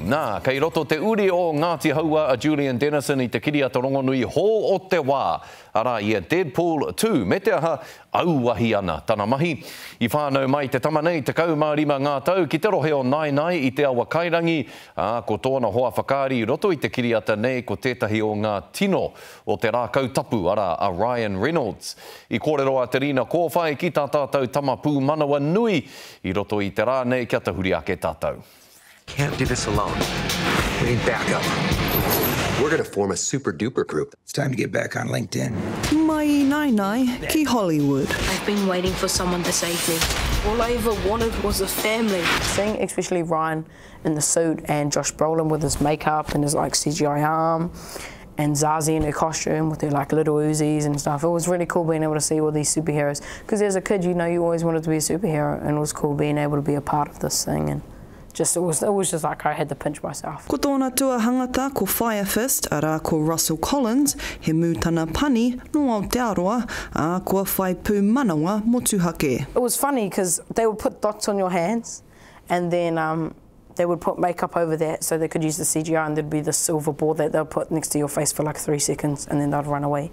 Nā, kei roto te uri o Ngāti Haua a Julian Dennison I te kiriata rongonui hō o te wā. Ara ia Deadpool 2, me te aha auahi ana tana mahi. I whānau mai te tamanei te kaumārima ngā tau ki te rohe o Nainai I te awa kairangi. Ko tōna hoa whakaari I roto I te kiriata nei ko tētahi o ngā tino o te rā kautapu ara a Ryan Reynolds. I kōrero a te rina kōwhai ki tā tātou tamapū manawa nui I roto I te rā nei kia tahuri ake tātou. Can't do this alone. We need backup. We're going to form a super duper group. It's time to get back on LinkedIn. Mai Nainai ki Hollywood. I've been waiting for someone to save me. All I ever wanted was a family. Seeing especially Ryan in the suit and Josh Brolin with his makeup and his like CGI arm and Zazie in her costume with her like little Uzis and stuff. It was really cool being able to see all these superheroes. Because as a kid, you know, you always wanted to be a superhero, and it was cool being able to be a part of this thing. And it was just like I had to pinch myself. Ko tōna tua hangata ko Fire Fist, ara ko Russell Collins, he mūtana pani no Aotearoa, a kua whai pū manawa motuhake. It was funny because they would put dots on your hands and then they would put makeup over that so they could use the CGI, and there'd be this silver ball that they'll put next to your face for like 3 seconds and then they'd run away.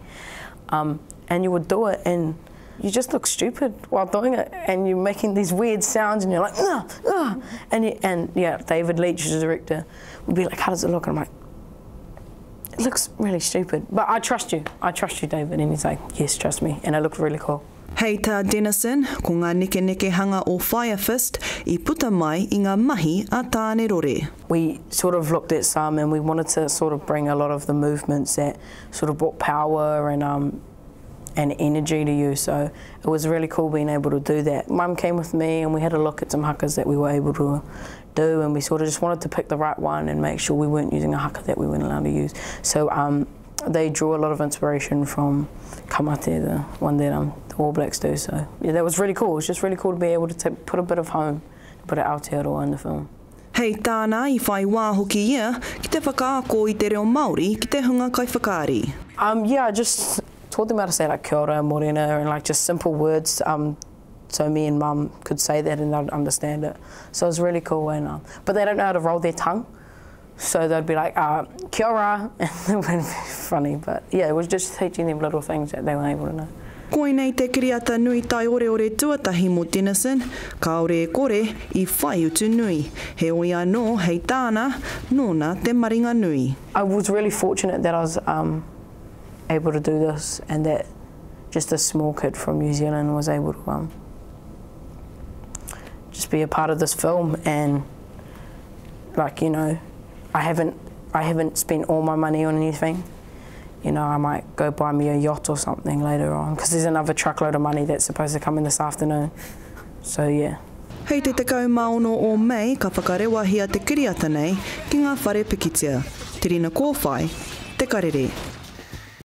And you would do it and you just look stupid while doing it, and you're making these weird sounds, and you're like, and yeah, David Leitch, the director, would be like, how does it look? And I'm like, it looks really stupid, but I trust you, David. And he's like, yes, trust me, and it looked really cool. Hei tā Dennison, ko ngā neke hanga o Fire Fist, I puta mai I ngā mahi a tāne rore. We sort of looked at some, and we wanted to sort of bring a lot of the movements that sort of brought power and energy to you, so it was really cool being able to do that. Mum came with me and we had a look at some hakas that we were able to do, and we sort of just wanted to pick the right one and make sure we weren't using a haka that we weren't allowed to use. So they drew a lot of inspiration from Kamate, the one that the All Blacks do, so yeah, that was really cool. It was just really cool to be able to put a bit of home, put it Aotearoa in the film. Hei tāna I whai wā hoki ia, ki te whakaako I te reo Māori, ki te hunga kai whakaari. Yeah, I just taught them how to say like kia ora, morena, and like just simple words, so me and Mum could say that and they'd understand it. So it was really cool. And but they don't know how to roll their tongue, so they'd be like kia ora, and it would be funny. But yeah, it was just teaching them little things that they were able to know. Koe nei te kiriata nui tai ore tuatahi mo Dennison, ka ore kore I whai utu nui. He oia no, hei tāna, nōna te maringa nui. I was really fortunate that I was able to do this, and that just a small kid from New Zealand was able to just be a part of this film. And like, you know, I haven't spent all my money on anything. You know, I might go buy me a yacht or something later on, because there's another truckload of money that's supposed to come in this afternoon. So yeah. Hei te tekau maono o Mei, ka whakarewa hia te kiriata nei ki ngā whare pikitia. Te rina kōwhai, te karere.